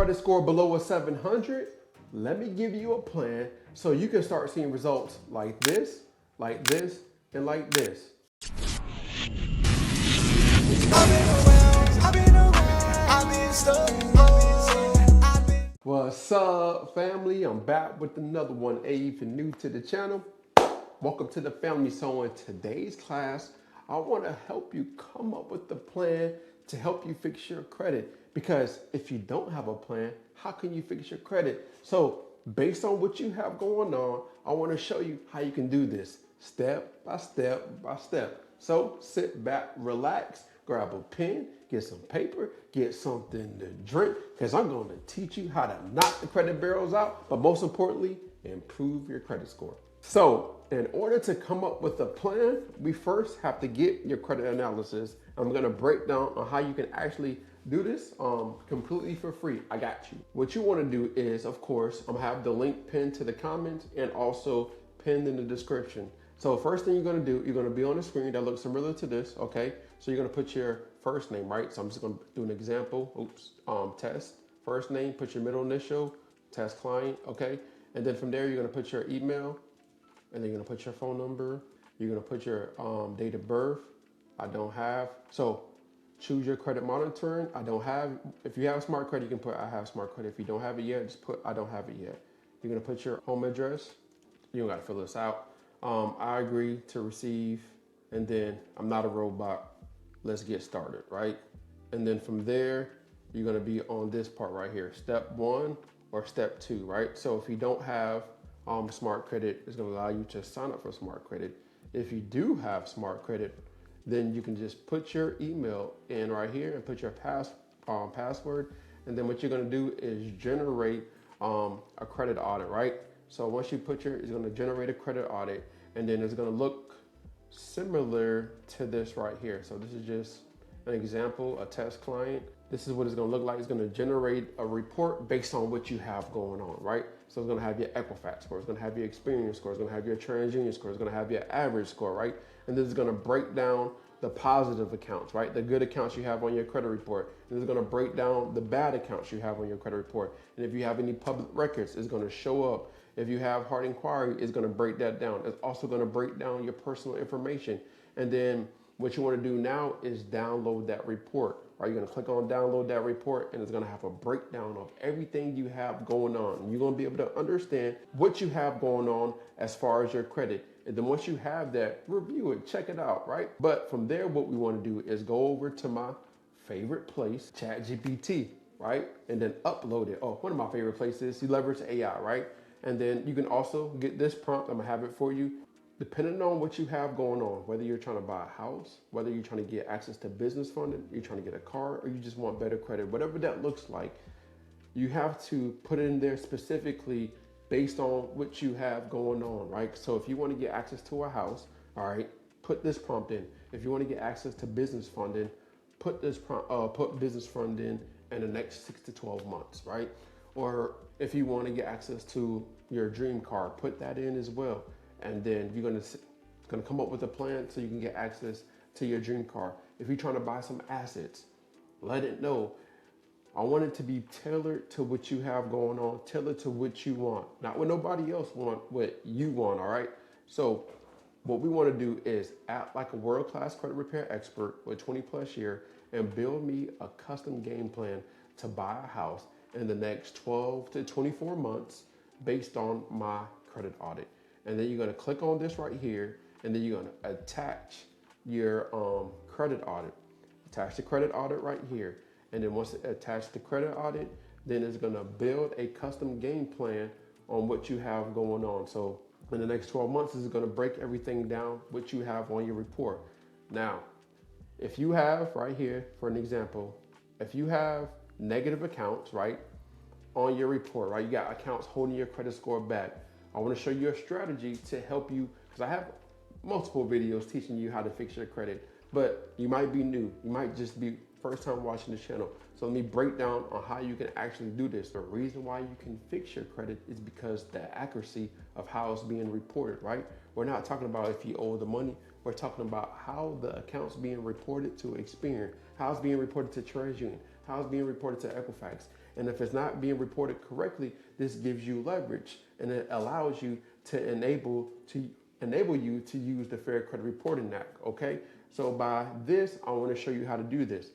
credit score below a 700? Let me give you a plan so you can start seeing results like this, and like this. What's up, family? I'm back with another one. Hey, if you're new to the channel, welcome to the family. So in today's class, I want to help you come up with a plan to help you fix your credit. Because if you don't have a plan, how can you fix your credit? So based on what you have going on, I want to show you how you can do this step by step by step. So sit back, relax, grab a pen, get some paper, get something to drink, because I'm going to teach you how to knock the credit barrels out, but most importantly, improve your credit score. So in order to come up with a plan, we first have to get your credit analysis. I'm going to break down on how you can actually do this completely for free. I got you. What you want to do is, of course, I'm going to have the link pinned to the comments and also pinned in the description. So first thing you're going to do, you're going to be on a screen that looks similar to this, okay? So you're going to put your first name, right? So I'm just going to do an example, test, first name, put your middle initial, test client, okay? And then from there, you're going to put your email, and then you're going to put your phone number. You're going to put your date of birth. I don't have. So choose your credit monitoring. I don't have. If you have smart credit, you can put I have smart credit. If you don't have it yet, just put I don't have it yet. You're going to put your home address. You don't got to fill this out. I agree to receive, and then I'm not a robot. Let's get started, right? And then from there, you're gonna be on this part right here, step 1 or step 2, right? So if you don't have smart credit, it's gonna allow you to sign up for smart credit. If you do have smart credit, then you can just put your email in right here and put your password. And then what you're gonna do is generate a credit audit, right? So once you put it's gonna generate a credit audit, and then it's gonna look similar to this right here. So this is just an example, a test client. This is what it's gonna look like. It's gonna generate a report based on what you have going on, right? So it's gonna have your Equifax score, it's gonna have your experience score, it's gonna have your TransUnion score, it's gonna have your average score, right? And this is gonna break down the positive accounts, right? The good accounts you have on your credit report. And it's gonna break down the bad accounts you have on your credit report. And if you have any public records, it's gonna show up. If you have hard inquiry, it's gonna break that down. It's also gonna break down your personal information. And then what you wanna do now is download that report, right? You're gonna click on download that report, and it's gonna have a breakdown of everything you have going on. And you're gonna be able to understand what you have going on as far as your credit. And then once you have that, review it, check it out, right? But from there, what we wanna do is go over to my favorite place, ChatGPT, right? And then upload it. Oh, one of my favorite places, you leverage AI, right? And then you can also get this prompt. I'm gonna have it for you. Depending on what you have going on, whether you're trying to buy a house, whether you're trying to get access to business funding, you're trying to get a car, or you just want better credit, whatever that looks like, you have to put it in there specifically based on what you have going on, right? So if you want to get access to a house, all right, put this prompt in. If you want to get access to business funding, put business funding in the next 6 to 12 months, right? Or if you want to get access to your dream car, put that in as well. And then you're gonna come up with a plan so you can get access to your dream car. If you're trying to buy some assets, let it know. I want it to be tailored to what you have going on, tailored to what you want, not what nobody else want, what you want, all right? So what we want to do is act like a world-class credit repair expert with 20+ years and build me a custom game plan to buy a house in the next 12 to 24 months based on my credit audit. And then you're gonna click on this right here, and then you're gonna attach your credit audit. Attach the credit audit right here. And then once it attached the credit audit, then it's gonna build a custom game plan on what you have going on. So in the next 12 months, it's gonna break everything down, what you have on your report. Now, if you have right here, for an example, if you have negative accounts, right, on your report, right? You got accounts holding your credit score back. I want to show you a strategy to help you, because I have multiple videos teaching you how to fix your credit, but you might be new. You might just be first time watching the channel. So let me break down on how you can actually do this. The reason why you can fix your credit is because the accuracy of how it's being reported, right? We're not talking about if you owe the money. We're talking about how the account's being reported to Experian, how it's being reported to TransUnion, how it's being reported to Equifax. And if it's not being reported correctly, this gives you leverage, and it allows you to enable you to use the Fair Credit Reporting Act. Okay, so by this, I want to show you how to do this.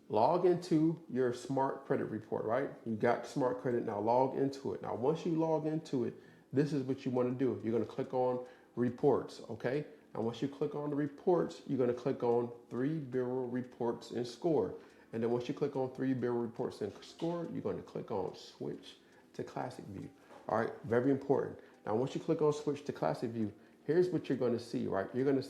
Log into your smart credit report, right? You got smart credit, now log into it. Now once you log into it, this is what you want to do. You're going to click on reports. Okay, and once you click on the reports, you're going to click on 3 bureau reports and score. And then once you click on 3 bureau reports and score, you're going to click on switch to classic view. All right, very important. Now once you click on switch to classic view, here's what you're going to see, right? You're going to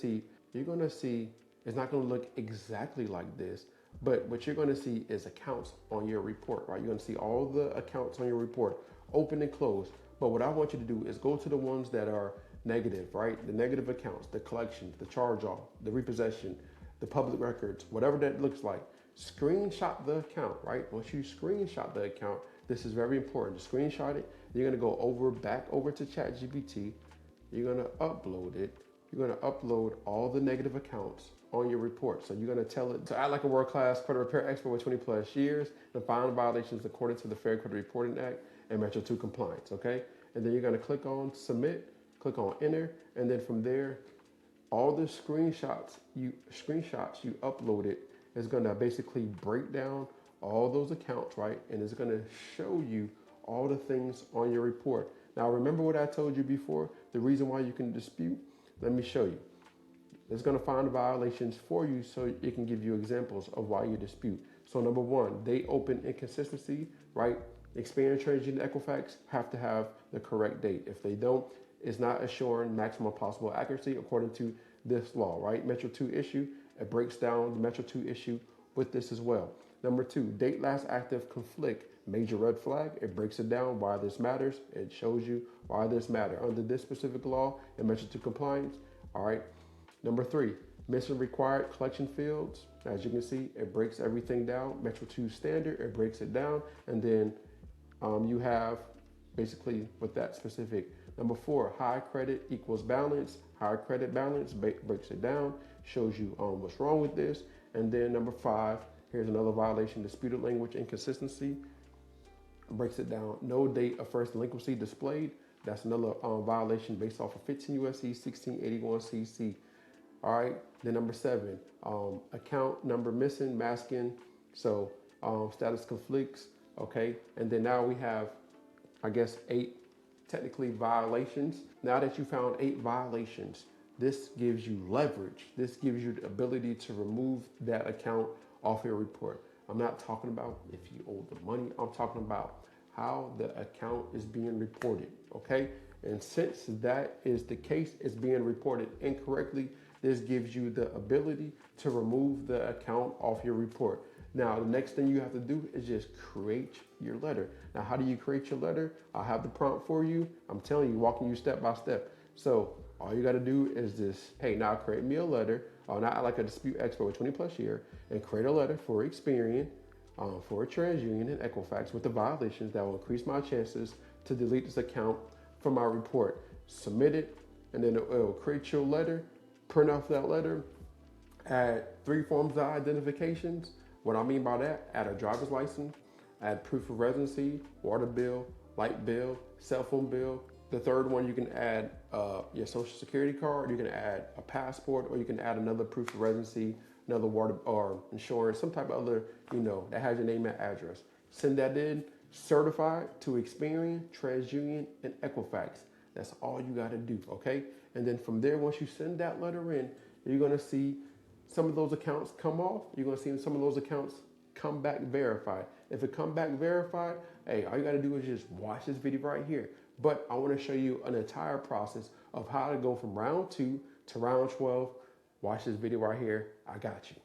see it's not going to look exactly like this, but what you're going to see is accounts on your report, right? You're going to see all the accounts on your report, open and closed. But what I want you to do is go to the ones that are negative, right? The negative accounts, the collections, the charge off, the repossession, the public records, whatever that looks like. Screenshot the account, right? Once you screenshot the account, this is very important. To screenshot it, you're going to go back over to ChatGPT. You're going to upload it. You're going to upload all the negative accounts on your report. So you're going to tell it to act like a world-class credit repair expert with 20 plus years and find violations according to the Fair Credit Reporting Act and Metro 2 compliance, okay? And then you're going to click on submit, click on enter, and then from there, all the screenshots you uploaded is going to basically break down all those accounts, right? And it's going to show you all the things on your report. Now, remember what I told you before? The reason why you can dispute? Let me show you. It's going to find violations for you so it can give you examples of why you dispute. So number 1, date open inconsistency, right? Experian, TransUnion, Equifax have to have the correct date. If they don't, it's not assuring maximum possible accuracy according to this law, right? Metro 2 issue, it breaks down the Metro 2 issue with this as well. Number 2, date last active conflict, major red flag. It breaks it down why this matters. It shows you why this matters under this specific law and Metro 2 compliance. All right. Number 3, missing required collection fields. As you can see, it breaks everything down. Metro 2 standard, it breaks it down. And then you have basically with that specific. Number 4, high credit equals balance. High credit balance breaks it down, shows you what's wrong with this. And then number 5, here's another violation, disputed language inconsistency. Breaks it down. No date of first delinquency displayed. That's another violation based off of 15 U.S.C. 1681 CC. All right. Then number 7, account number missing, masking. So status conflicts. Okay. And then now we have, I guess, 8 technically violations. Now that you found 8 violations, this gives you leverage. This gives you the ability to remove that account off your report. I'm not talking about if you owe the money. I'm talking about how the account is being reported, okay? And since that is the case, it's being reported incorrectly, this gives you the ability to remove the account off your report. Now, the next thing you have to do is just create your letter. Now, how do you create your letter? I'll have the prompt for you. I'm telling you, walking you step by step. So all you got to do is this, hey, now create me a letter, not like a dispute expert with 20 plus year, and create a letter for Experian, for TransUnion and Equifax with the violations that will increase my chances to delete this account from my report. Submit it, and then it'll create your letter, print off that letter, add 3 forms of identifications. What I mean by that, add a driver's license, add proof of residency, water bill, light bill, cell phone bill. The third one, you can add your social security card, you can add a passport, or you can add another proof of residency, another water or insurance, some type of other, that has your name and address. Send that in, certified to Experian, TransUnion, and Equifax. That's all you got to do, okay? And then from there, once you send that letter in, you're going to see some of those accounts come off. You're going to see some of those accounts come back verified. If it come back verified, hey, all you got to do is just watch this video right here. But I want to show you an entire process of how to go from round 2 to round 12. Watch this video right here. I got you.